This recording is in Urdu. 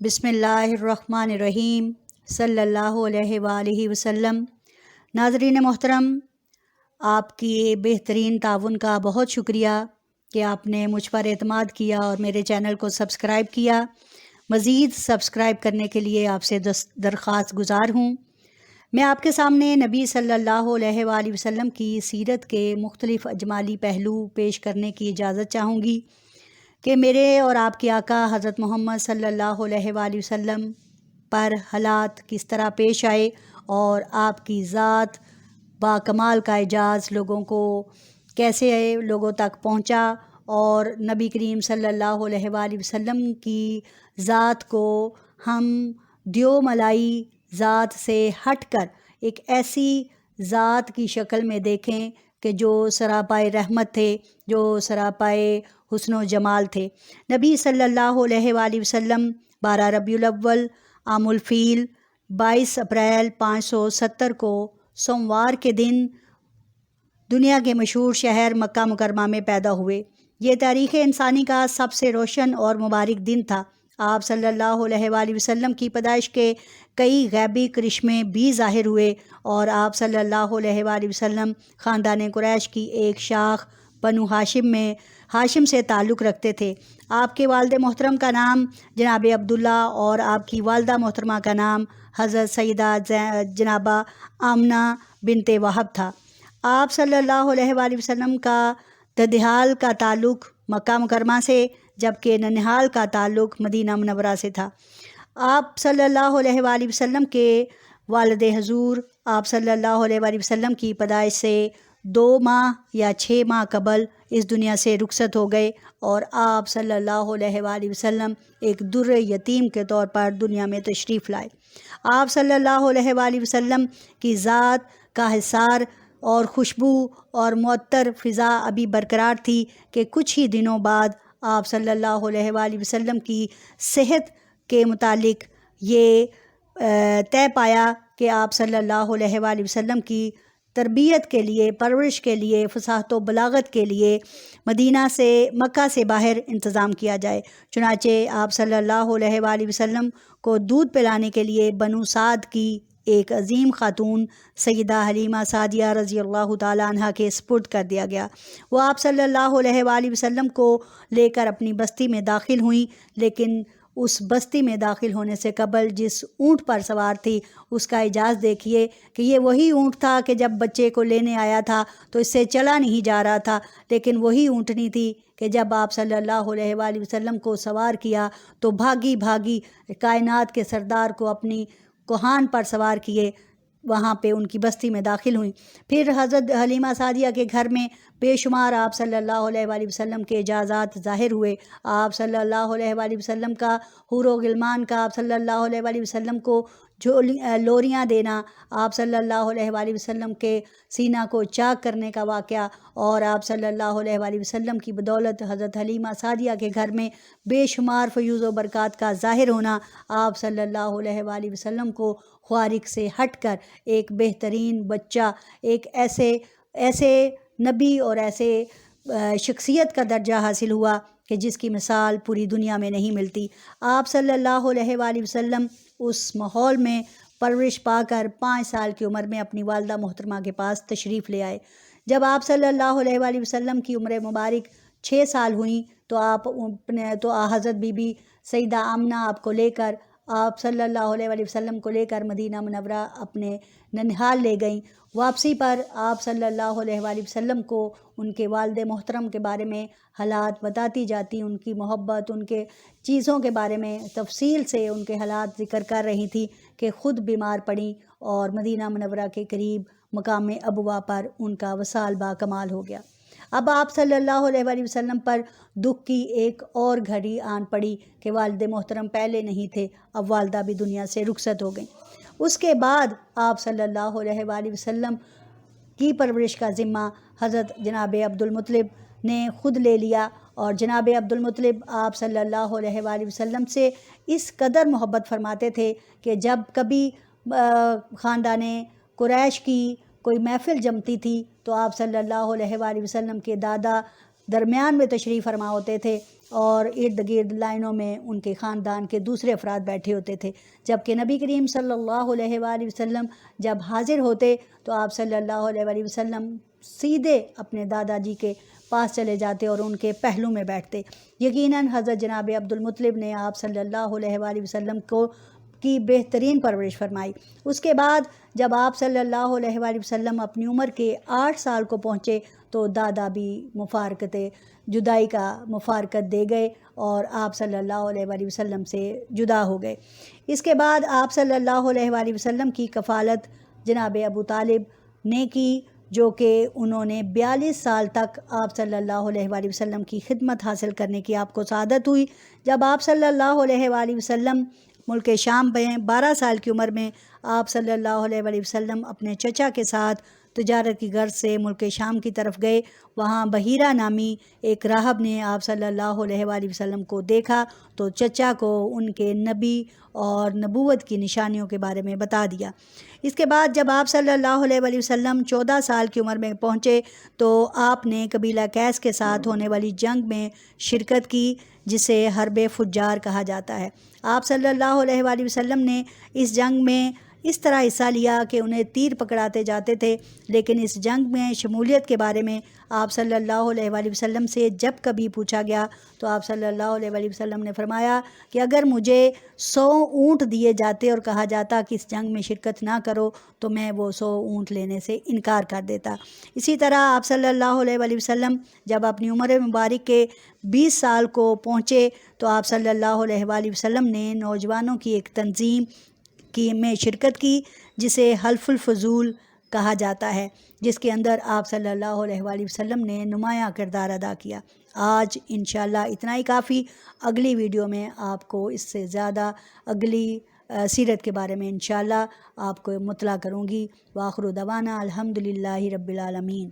بسم اللہ الرحمن الرحیم صلی اللہ علیہ وآلہ وسلم۔ ناظرین محترم، آپ کی بہترین تعاون کا بہت شکریہ کہ آپ نے مجھ پر اعتماد کیا اور میرے چینل کو سبسکرائب کیا۔ مزید سبسکرائب کرنے کے لیے آپ سے درخواست گزار ہوں۔ میں آپ کے سامنے نبی صلی اللہ علیہ وآلہ وسلم کی سیرت کے مختلف اجمالی پہلو پیش کرنے کی اجازت چاہوں گی کہ میرے اور آپ کے آقا حضرت محمد صلی اللہ علیہ وآلہ وسلم پر حالات کس طرح پیش آئے اور آپ کی ذات با کمال کا اعجاز لوگوں کو کیسے لوگوں تک پہنچا، اور نبی کریم صلی اللہ علیہ وآلہ وسلم کی ذات کو ہم دیو ملائی ذات سے ہٹ کر ایک ایسی ذات کی شکل میں دیکھیں کہ جو سراپائے رحمت تھے، جو سراپائے حسن و جمال تھے۔ نبی صلی اللہ علیہ وآلہ وسلم 12 ربیع الاول عام الفیل 22 اپریل 570 کو سوموار کے دن دنیا کے مشہور شہر مکہ مکرمہ میں پیدا ہوئے۔ یہ تاریخ انسانی کا سب سے روشن اور مبارک دن تھا۔ آپ صلی اللہ علیہ وآلہ وسلم کی پیدائش کے کئی غیبی کرشمے بھی ظاہر ہوئے، اور آپ صلی اللہ علیہ وآلہ وسلم خاندان قریش کی ایک شاخ بنو ہاشم میں ہاشم سے تعلق رکھتے تھے۔ آپ کے والد محترم کا نام جناب عبداللہ اور آپ کی والدہ محترمہ کا نام حضرت سیدہ جنابہ آمنہ بنت وہب تھا۔ آپ صلی اللہ علیہ وآلہ وسلم کا ددھیال کا تعلق مکہ مکرمہ سے، جبکہ ننہال کا تعلق مدینہ منورہ سے تھا۔ آپ صلی اللہ علیہ وآلہ وسلم کے والد حضور آپ صلی اللہ علیہ وآلہ وسلم کی پیدائش سے 2 ماہ یا 6 ماہ قبل اس دنیا سے رخصت ہو گئے، اور آپ صلی اللہ علیہ وآلہ وسلم ایک در یتیم کے طور پر دنیا میں تشریف لائے۔ آپ صلی اللہ علیہ وآلہ وسلم کی ذات کا حصار اور خوشبو اور معطر فضا ابھی برقرار تھی کہ کچھ ہی دنوں بعد آپ صلی اللہ علیہ وآلہ وسلم کی صحت کے متعلق یہ طے پایا کہ آپ صلی اللہ علیہ وآلہ وسلم کی تربیت کے لیے، پرورش کے لیے، فصاحت و بلاغت کے لیے مکہ سے باہر انتظام کیا جائے۔ چنانچہ آپ صلی اللہ علیہ وآلہ وسلم کو دودھ پلانے کے لیے بنو سعد کی ایک عظیم خاتون سیدہ حلیمہ سعدیہ رضی اللہ تعالیٰ عنہ کے سپرد کر دیا گیا۔ وہ آپ صلی اللہ علیہ وآلہ وسلم کو لے کر اپنی بستی میں داخل ہوئیں، لیکن اس بستی میں داخل ہونے سے قبل جس اونٹ پر سوار تھی اس کا اعجاز دیکھیے کہ یہ وہی اونٹ تھا کہ جب بچے کو لینے آیا تھا تو اس سے چلا نہیں جا رہا تھا، لیکن وہی اونٹنی تھی کہ جب آپ صلی اللہ علیہ وآلہ وسلم کو سوار کیا تو بھاگی بھاگی کائنات کے سردار کو اپنی کوہان پر سوار کیے وہاں پہ ان کی بستی میں داخل ہوئیں۔ پھر حضرت حلیمہ سعدیہ کے گھر میں بے شمار آپ صلی اللہ علیہ وآلہ وسلم کے اعجازات ظاہر ہوئے۔ آپ صلی اللہ علیہ وآلہ وسلم کا حور و غلمان کا آپ صلی اللہ علیہ وآلہ وسلم کو لوریاں دینا، آپ صلی اللہ علیہ وآلہ وسلم کے سینہ کو چاک کرنے کا واقعہ، اور آپ صلی اللہ علیہ وآلہ وسلم کی بدولت حضرت حلیمہ سعدیہ کے گھر میں بے شمار فیوز و برکات کا ظاہر ہونا، آپ صلی اللہ علیہ وآلہ وسلم کو خوارق سے ہٹ کر ایک بہترین بچہ، ایک ایسے نبی اور ایسے شخصیت کا درجہ حاصل ہوا کہ جس کی مثال پوری دنیا میں نہیں ملتی۔ آپ صلی اللہ علیہ وآلہ وسلم اس ماحول میں پرورش پا کر 5 سال کی عمر میں اپنی والدہ محترمہ کے پاس تشریف لے آئے۔ جب آپ صلی اللہ علیہ وآلہ وسلم کی عمر مبارک 6 سال ہوئیں تو حضرت بی بی سیدہ آمنہ آپ صلی اللہ علیہ وآلہ وسلم کو لے کر مدینہ منورہ اپنے ننہال لے گئیں۔ واپسی پر آپ صلی اللہ علیہ وآلہ وسلم کو ان کے والد محترم کے بارے میں حالات بتاتی جاتی، ان کی محبت، ان کے چیزوں کے بارے میں تفصیل سے ان کے حالات ذکر کر رہی تھی کہ خود بیمار پڑیں، اور مدینہ منورہ کے قریب مقام ابوا پر ان کا وصال با کمال ہو گیا۔ اب آپ صلی اللہ علیہ وآلہ وسلم پر دکھ کی ایک اور گھڑی آن پڑی کہ والد محترم پہلے نہیں تھے، اب والدہ بھی دنیا سے رخصت ہو گئیں۔ اس کے بعد آپ صلی اللہ علیہ وآلہ وسلم کی پرورش کا ذمہ حضرت جناب عبدالمطلب نے خود لے لیا، اور جناب عبدالمطلب آپ صلی اللہ علیہ وآلہ وسلم سے اس قدر محبت فرماتے تھے کہ جب کبھی خاندان قریش کی کوئی محفل جمتی تھی تو آپ صلی اللہ علیہ وآلہ وسلم کے دادا درمیان میں تشریف فرما ہوتے تھے اور ارد گرد لائنوں میں ان کے خاندان کے دوسرے افراد بیٹھے ہوتے تھے، جبکہ نبی کریم صلی اللہ علیہ وآلہ وسلم جب حاضر ہوتے تو آپ صلی اللہ علیہ وآلہ وسلم سیدھے اپنے دادا جی کے پاس چلے جاتے اور ان کے پہلو میں بیٹھتے۔ یقیناً حضرت جناب عبدالمطلب نے آپ صلی اللہ علیہ وآلہ وسلم کی بہترین پرورش فرمائی۔ اس کے بعد جب آپ صلی اللہ علیہ وآلہ وسلم اپنی عمر کے 8 سال کو پہنچے تو دادا بھی جدائی کا مفارقت دے گئے اور آپ صلی اللہ علیہ وآلہ وسلم سے جدا ہو گئے۔ اس کے بعد آپ صلی اللہ علیہ وآلہ وسلم کی کفالت جناب ابو طالب نے کی، جو کہ انہوں نے 42 سال تک آپ صلی اللہ علیہ وآلہ وسلم کی خدمت حاصل کرنے کی آپ کو سعادت ہوئی۔ جب آپ صلی اللہ علیہ وآلہ وسلم ملک شام میں 12 سال کی عمر میں آپ صلی اللہ علیہ وآلہ وسلم اپنے چچا کے ساتھ تجارت کی غرض سے ملک شام کی طرف گئے، وہاں بحیرہ نامی ایک راہب نے آپ صلی اللہ علیہ وآلہ وسلم کو دیکھا تو چچا کو ان کے نبی اور نبوت کی نشانیوں کے بارے میں بتا دیا۔ اس کے بعد جب آپ صلی اللہ علیہ وآلہ وسلم 14 سال کی عمر میں پہنچے تو آپ نے قبیلہ قیس کے ساتھ ہونے والی جنگ میں شرکت کی، جسے حرب فجار کہا جاتا ہے۔ آپ صلی اللہ علیہ وآلہ وسلم نے اس جنگ میں اس طرح حصہ لیا کہ انہیں تیر پکڑاتے جاتے تھے، لیکن اس جنگ میں شمولیت کے بارے میں آپ صلی اللہ علیہ وآلہ وسلم سے جب کبھی پوچھا گیا تو آپ صلی اللہ علیہ وآلہ وسلم نے فرمایا کہ اگر مجھے 100 اونٹ دیے جاتے اور کہا جاتا کہ اس جنگ میں شرکت نہ کرو تو میں وہ 100 اونٹ لینے سے انکار کر دیتا۔ اسی طرح آپ صلی اللہ علیہ وآلہ وسلم جب اپنی عمر مبارک کے 20 سال کو پہنچے تو آپ صلی اللہ علیہ وآلہ وسلم نے نوجوانوں کی ایک تنظیم میں شرکت کی، جسے حلف الفضول کہا جاتا ہے، جس کے اندر آپ صلی اللہ علیہ وآلہ وسلم نے نمایاں کردار ادا کیا۔ آج انشاءاللہ اتنا ہی کافی، اگلی ویڈیو میں آپ کو اس سے زیادہ اگلی سیرت کے بارے میں انشاءاللہ آپ کو مطلع کروں گی۔ وآخر دعوانا الحمدللہ رب العالمین۔